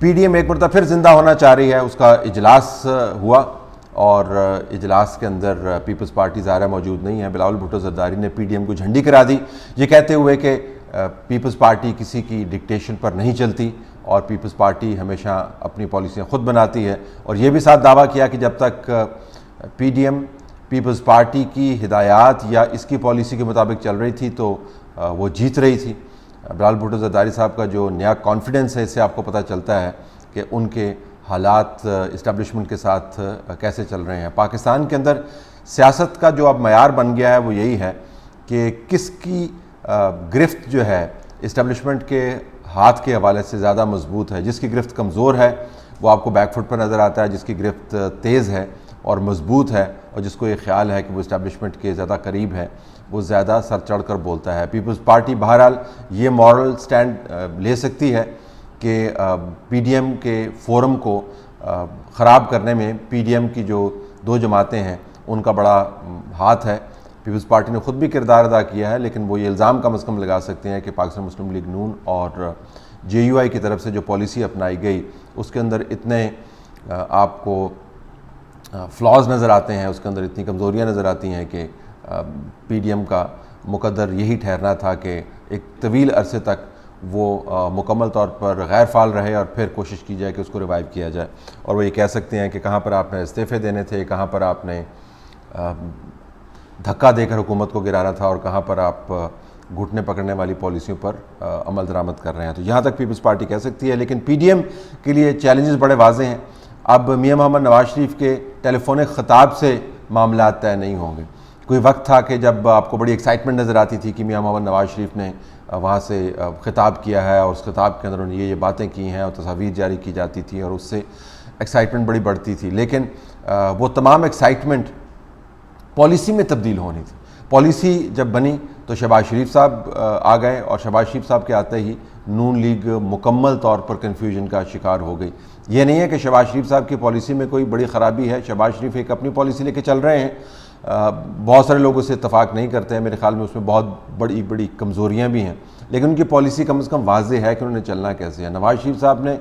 پی D M ایک مرتبہ پھر زندہ ہونا چاہ رہی ہے. اس کا اجلاس ہوا اور اجلاس کے اندر پیپلز پارٹی ظاہرہ موجود نہیں ہے. بلاول بھٹو زرداری نے پی ڈی ایم کو جھنڈی کرا دی، یہ کہتے ہوئے کہ پیپلز پارٹی کسی کی ڈکٹیشن پر نہیں چلتی اور پیپلز پارٹی ہمیشہ اپنی پالیسیاں خود بناتی ہے. اور یہ بھی ساتھ دعویٰ کیا کہ جب تک P D M Peoples Party کی ہدایات یا اس کی پالیسی کے مطابق چل رہی تھی تو وہ جیت رہی تھی. بلاول بھٹو زرداری صاحب کا جو نیا کانفیڈنس ہے، اس سے آپ کو پتہ چلتا ہے کہ ان کے حالات اسٹیبلشمنٹ کے ساتھ کیسے چل رہے ہیں. پاکستان کے اندر سیاست کا جو اب معیار بن گیا ہے وہ یہی ہے کہ کس کی گرفت جو ہے اسٹیبلشمنٹ کے ہاتھ کے حوالے سے زیادہ مضبوط ہے. جس کی گرفت کمزور ہے وہ آپ کو بیک فٹ پر نظر آتا ہے، جس کی گرفت تیز ہے اور مضبوط ہے اور جس کو یہ خیال ہے کہ وہ اسٹیبلشمنٹ کے زیادہ قریب ہے وہ زیادہ سر چڑھ کر بولتا ہے. پیپلز پارٹی بہرحال یہ مورل سٹینڈ لے سکتی ہے کہ پی ڈی ایم کے فورم کو خراب کرنے میں پی ڈی ایم کی جو دو جماعتیں ہیں ان کا بڑا ہاتھ ہے. پیپلز پارٹی نے خود بھی کردار ادا کیا ہے، لیکن وہ یہ الزام کم از کم لگا سکتے ہیں کہ پاکستان مسلم لیگ نون اور جے یو آئی کی طرف سے جو پالیسی اپنائی گئی اس کے اندر اتنے آپ کو فلاز نظر آتے ہیں، اس کے اندر اتنی کمزوریاں نظر آتی ہیں کہ پی ڈی ایم کا مقدر یہی ٹھہرنا تھا کہ ایک طویل عرصے تک وہ مکمل طور پر غیر فعال رہے اور پھر کوشش کی جائے کہ اس کو ریوائیو کیا جائے. اور وہ یہ کہہ سکتے ہیں کہ کہاں پر آپ نے استعفے دینے تھے، کہاں پر آپ نے دھکا دے کر حکومت کو گرانا تھا اور کہاں پر آپ گھٹنے پکڑنے والی پالیسیوں پر عمل درآمد کر رہے ہیں. تو یہاں تک پیپلز پارٹی کہہ سکتی ہے. لیکن پی ڈی ایم کے لیے چیلنجز بڑے واضح ہیں. اب میاں محمد نواز شریف کے ٹیلی فونک خطاب سے معاملات طے نہیں ہوں گے. کوئی وقت تھا کہ جب آپ کو بڑی ایکسائٹمنٹ نظر آتی تھی کہ میاں محمد نواز شریف نے وہاں سے خطاب کیا ہے اور اس خطاب کے اندر انہوں نے یہ باتیں کی ہیں اور تصاویر جاری کی جاتی تھی اور اس سے ایکسائٹمنٹ بڑی بڑھتی تھی. لیکن وہ تمام ایکسائٹمنٹ پالیسی میں تبدیل ہونی تھی. پالیسی جب بنی تو شہباز شریف صاحب آ گئے اور شہباز شریف صاحب کے آتے ہی نون لیگ مکمل طور پر کنفیوژن کا شکار ہو گئی. یہ نہیں ہے کہ شہباز شریف صاحب کی پالیسی میں کوئی بڑی خرابی ہے. شہباز شریف ایک اپنی پالیسی لے کے چل رہے ہیں. بہت سارے لوگ اس سے اتفاق نہیں کرتے ہیں. میرے خیال میں اس میں بہت بڑی بڑی کمزوریاں بھی ہیں، لیکن ان کی پالیسی کم از کم واضح ہے کہ انہوں نے چلنا کیسے ہے. نواز شریف صاحب نے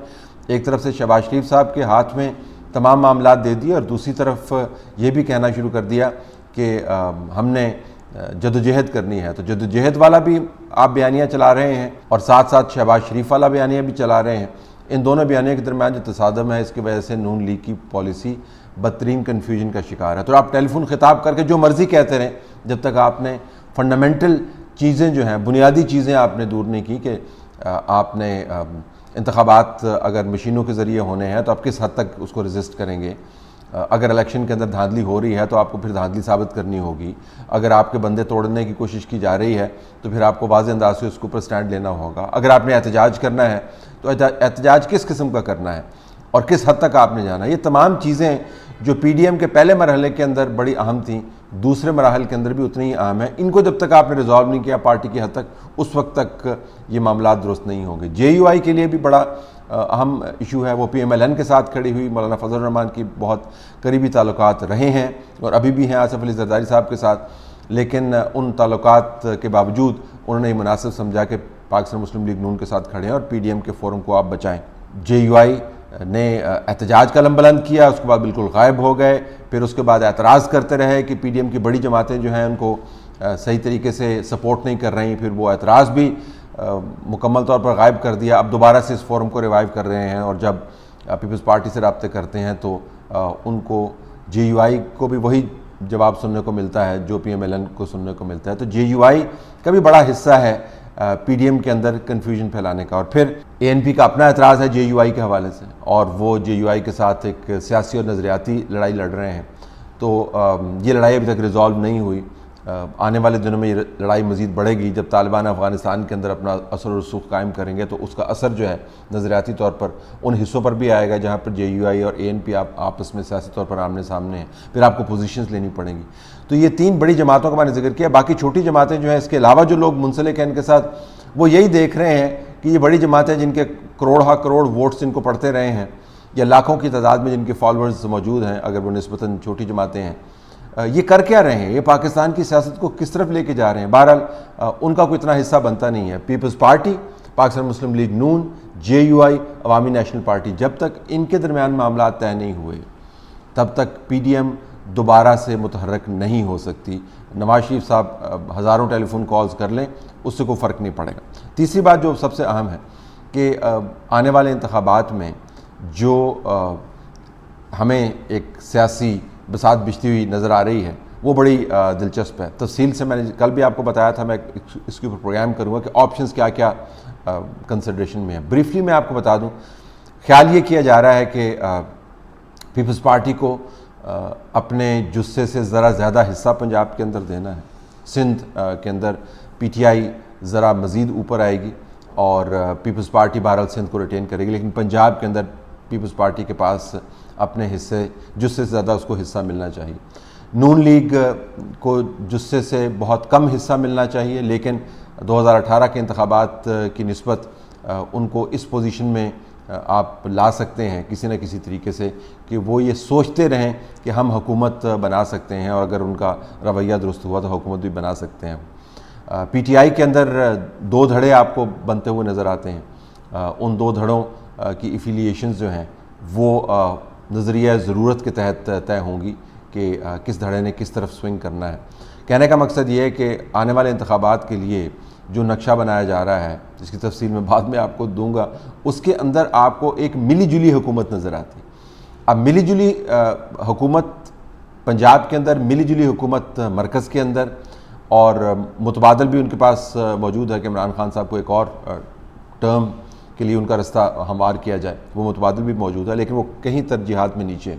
ایک طرف سے شہباز شریف صاحب کے ہاتھ میں تمام معاملات دے دیے اور دوسری طرف یہ بھی کہنا شروع کر دیا کہ ہم نے جدوجہد کرنی ہے. تو جدوجہد والا بھی آپ بیانیہ چلا رہے ہیں اور ساتھ ساتھ شہباز شریف والا بیانیہ بھی چلا رہے ہیں. ان دونوں بیانیہ کے درمیان جو تصادم ہے اس کی وجہ سے نون لیگ کی پالیسی بدترین کنفیوژن کا شکار ہے. تو آپ ٹیلی فون خطاب کر کے جو مرضی کہتے رہیں جب تک آپ نے فنڈامنٹل چیزیں جو ہیں، بنیادی چیزیں آپ نے دور نہیں کی کہ آپ نے انتخابات اگر مشینوں کے ذریعے ہونے ہیں تو آپ کس حد تک اس کو ریزسٹ کریں گے. اگر الیکشن کے اندر دھاندلی ہو رہی ہے تو آپ کو پھر دھاندلی ثابت کرنی ہوگی. اگر آپ کے بندے توڑنے کی کوشش کی جا رہی ہے تو پھر آپ کو واضح انداز سے اس کے اوپر سٹینڈ لینا ہوگا. اگر آپ نے احتجاج کرنا ہے تو احتجاج کس قسم کا کرنا ہے اور کس حد تک آپ نے جانا ہے. یہ تمام چیزیں جو پی ڈی ایم کے پہلے مرحلے کے اندر بڑی اہم تھیں، دوسرے مراحل کے اندر بھی اتنی ہی اہم ہیں. ان کو جب تک آپ نے ریزالو نہیں کیا پارٹی کی حد تک، اس وقت تک یہ معاملات درست نہیں ہوں گے. جے یو آئی کے لیے بھی بڑا اہم ایشو ہے. وہ پی ایم ایل این کے ساتھ کھڑی ہوئی. مولانا فضل الرحمان کی بہت قریبی تعلقات رہے ہیں اور ابھی بھی ہیں آصف علی زرداری صاحب کے ساتھ، لیکن ان تعلقات کے باوجود انہوں نے یہ مناسب سمجھا کہ پاکستان مسلم لیگ نون کے ساتھ کھڑے ہیں اور پی ڈی ایم کے فورم کو آپ بچائیں. جے یو آئی نے احتجاج کا علم بلند کیا، اس کے بعد بالکل غائب ہو گئے. پھر اس کے بعد اعتراض کرتے رہے کہ پی ڈی ایم کی بڑی جماعتیں جو ہیں ان کو صحیح طریقے سے سپورٹ نہیں کر رہی. پھر وہ اعتراض بھی مکمل طور پر غائب کر دیا. اب دوبارہ سے اس فورم کو ریوائیو کر رہے ہیں اور جب پیپلز پارٹی سے رابطے کرتے ہیں تو ان کو جے یو آئی کو بھی وہی جواب سننے کو ملتا ہے جو پی ایم ایل این کو سننے کو ملتا ہے. تو جے یو آئی کا بھی بڑا حصہ ہے پی ڈی ایم کے اندر کنفیوژن پھیلانے کا. اور پھر اے این پی کا اپنا اعتراض ہے جے یو آئی کے حوالے سے اور وہ جے یو آئی کے ساتھ ایک سیاسی اور نظریاتی لڑائی لڑ رہے ہیں. تو یہ لڑائی ابھی تک ریزالو نہیں ہوئی. آنے والے دنوں میں یہ لڑائی مزید بڑھے گی. جب طالبان افغانستان کے اندر اپنا اثر و رسوخ قائم کریں گے تو اس کا اثر جو ہے نظریاتی طور پر ان حصوں پر بھی آئے گا جہاں پر جے یو آئی اور اے این پی آپس میں سیاسی طور پر آمنے سامنے ہیں. پھر آپ کو پوزیشنز لینی پڑیں گی. تو یہ تین بڑی جماعتوں کا میں نے ذکر کیا. باقی چھوٹی جماعتیں جو ہیں اس کے علاوہ جو لوگ منسلک ہیں ان کے ساتھ، وہ یہی دیکھ رہے ہیں کہ یہ بڑی جماعتیں جن کے کروڑ کروڑ ووٹس ان کو پڑھتے رہے ہیں یا لاکھوں کی تعداد میں جن کے فالورز موجود ہیں اگر وہ نسبتاً چھوٹی جماعتیں ہیں، یہ کر کیا رہے ہیں، یہ پاکستان کی سیاست کو کس طرف لے کے جا رہے ہیں. بہرحال ان کا کوئی اتنا حصہ بنتا نہیں ہے. پیپلز پارٹی، پاکستان مسلم لیگ نون، JUI عوامی نیشنل پارٹی، جب تک ان کے درمیان معاملات طے نہیں ہوئے تب تک PDM دوبارہ سے متحرک نہیں ہو سکتی۔ نواز شریف صاحب ہزاروں ٹیلی فون کالز کر لیں، اس سے کوئی فرق نہیں پڑے گا۔ تیسری بات جو سب سے اہم ہے کہ آنے والے انتخابات میں جو ہمیں ایک سیاسی بساط بچتی ہوئی نظر آ رہی ہے وہ بڑی دلچسپ ہے۔ تفصیل سے میں نے کل بھی آپ کو بتایا تھا، میں اس کے اوپر پروگرام کروں گا کہ آپشنز کیا کیا کنسیڈریشن میں ہے۔ بریفلی میں آپ کو بتا دوں، خیال یہ کیا جا رہا ہے کہ پیپلز پارٹی کو اپنے جثے سے ذرا زیادہ حصہ پنجاب کے اندر دینا ہے۔ سندھ کے اندر PTI ذرا مزید اوپر آئے گی اور پیپلز پارٹی بہرحال سندھ کو ریٹین کرے گی، لیکن پنجاب کے اندر پیپلز پارٹی کے پاس اپنے حصے جثے سے زیادہ اس کو حصہ ملنا چاہیے۔ نون لیگ کو جثے سے بہت کم حصہ ملنا چاہیے، لیکن 2018 کے انتخابات کی نسبت ان کو اس پوزیشن میں آپ لا سکتے ہیں کسی نہ کسی طریقے سے کہ وہ یہ سوچتے رہیں کہ ہم حکومت بنا سکتے ہیں، اور اگر ان کا رویہ درست ہوا تو حکومت بھی بنا سکتے ہیں۔ PTI کے اندر 2 دھڑے آپ کو بنتے ہوئے نظر آتے ہیں۔ ان 2 دھڑوں کی ایفیلیشنز جو ہیں وہ نظریہ ضرورت کے تحت طے ہوں گی کہ کس دھڑے نے کس طرف سوئنگ کرنا ہے۔ کہنے کا مقصد یہ ہے کہ آنے والے انتخابات کے لیے جو نقشہ بنایا جا رہا ہے، جس کی تفصیل میں بعد میں آپ کو دوں گا، اس کے اندر آپ کو ایک ملی جلی حکومت نظر آتی ہے۔ اب ملی جلی حکومت پنجاب کے اندر، ملی جلی حکومت مرکز کے اندر، اور متبادل بھی ان کے پاس موجود ہے کہ عمران خان صاحب کو ایک اور ٹرم کے لیے ان کا رستہ ہموار کیا جائے، وہ متبادل بھی موجود ہے، لیکن وہ کہیں ترجیحات میں نیچے ہے۔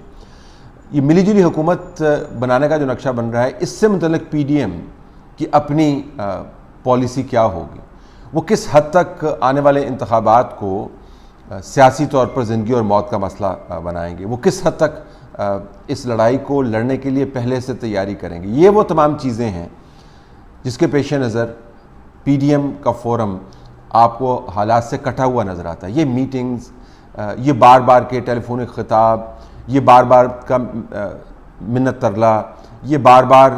یہ ملی جلی حکومت بنانے کا جو نقشہ بن رہا ہے، اس سے متعلق PDM کی اپنی پالیسی کیا ہوگی، وہ کس حد تک آنے والے انتخابات کو سیاسی طور پر زندگی اور موت کا مسئلہ بنائیں گے، وہ کس حد تک اس لڑائی کو لڑنے کے لیے پہلے سے تیاری کریں گے۔ یہ وہ تمام چیزیں ہیں جس کے پیش نظر PDM کا فورم آپ کو حالات سے کٹا ہوا نظر آتا ہے۔ یہ میٹنگز، یہ بار بار کے ٹیلی فونک خطاب، یہ بار بار کا منت ترلا، یہ بار بار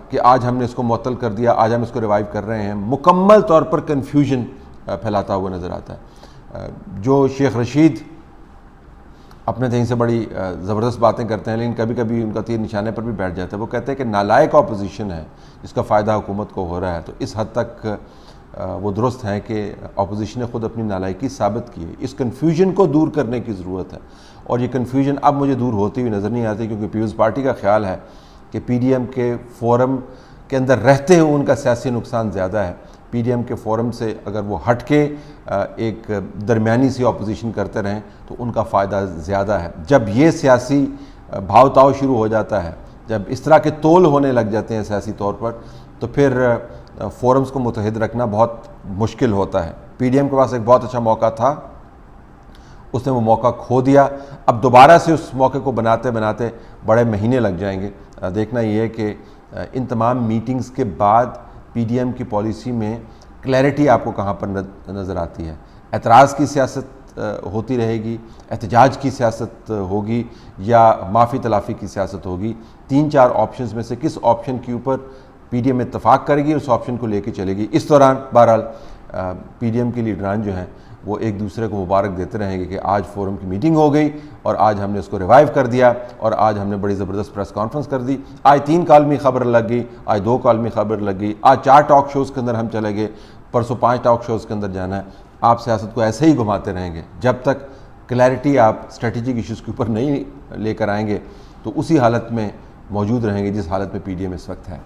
کہ آج ہم نے اس کو معطل کر دیا، آج ہم اس کو ریوائیو کر رہے ہیں، مکمل طور پر کنفیوژن پھیلاتا ہوا نظر آتا ہے۔ جو شیخ رشید اپنے دین سے بڑی زبردست باتیں کرتے ہیں، لیکن کبھی کبھی ان کا تیر نشانے پر بھی بیٹھ جاتا ہے۔ وہ کہتے ہیں کہ نالائق اپوزیشن ہے جس کا فائدہ حکومت کو ہو رہا ہے، تو اس حد تک وہ درست ہیں کہ اپوزیشن نے خود اپنی نالائقی ثابت کی ہے۔ اس کنفیوژن کو دور کرنے کی ضرورت ہے، اور یہ کنفیوژن اب مجھے دور ہوتی ہوئی نظر نہیں آتی، کیونکہ پیپلز پارٹی کا خیال ہے کہ PDM کے فورم کے اندر رہتے ہوئے ان کا سیاسی نقصان زیادہ ہے۔ PDM کے فورم سے اگر وہ ہٹ کے ایک درمیانی سی اپوزیشن کرتے رہیں تو ان کا فائدہ زیادہ ہے۔ جب یہ سیاسی بھاؤ تاؤ شروع ہو جاتا ہے، جب اس طرح کے تول ہونے لگ جاتے ہیں سیاسی طور پر، تو پھر فورمز کو متحد رکھنا بہت مشکل ہوتا ہے۔ PDM کے پاس ایک بہت اچھا موقع تھا، اس نے وہ موقع کھو دیا۔ اب دوبارہ سے اس موقع کو بناتے بناتے بڑے مہینے لگ جائیں گے۔ دیکھنا یہ ہے کہ ان تمام میٹنگز کے بعد PDM کی پالیسی میں کلیئرٹی آپ کو کہاں پر نظر آتی ہے۔ اعتراض کی سیاست ہوتی رہے گی، احتجاج کی سیاست ہوگی، یا معافی تلافی کی سیاست ہوگی۔ 3-4 آپشنز میں سے کس آپشن کے اوپر PDM اتفاق کرے گی، اس آپشن کو لے کے چلے گی۔ اس دوران بہرحال PDM کے لیڈران جو ہیں وہ ایک دوسرے کو مبارک دیتے رہیں گے کہ آج فورم کی میٹنگ ہو گئی اور آج ہم نے اس کو ریوائیو کر دیا، اور آج ہم نے بڑی زبردست پریس کانفرنس کر دی، آج 3 کالمی خبر لگ گئی، آج 2 کالمی خبر لگ گئی، آج 4 ٹاک شوز کے اندر ہم چلے گئے، پرسوں 5 ٹاک شوز کے اندر جانا ہے۔ آپ سیاست کو ایسے ہی گھماتے رہیں گے جب تک کلیئرٹی آپ اسٹریٹجک ایشوز کے اوپر نہیں لے کر آئیں گے، تو اسی حالت میں موجود رہیں گے جس حالت میں PDM اس وقت ہے۔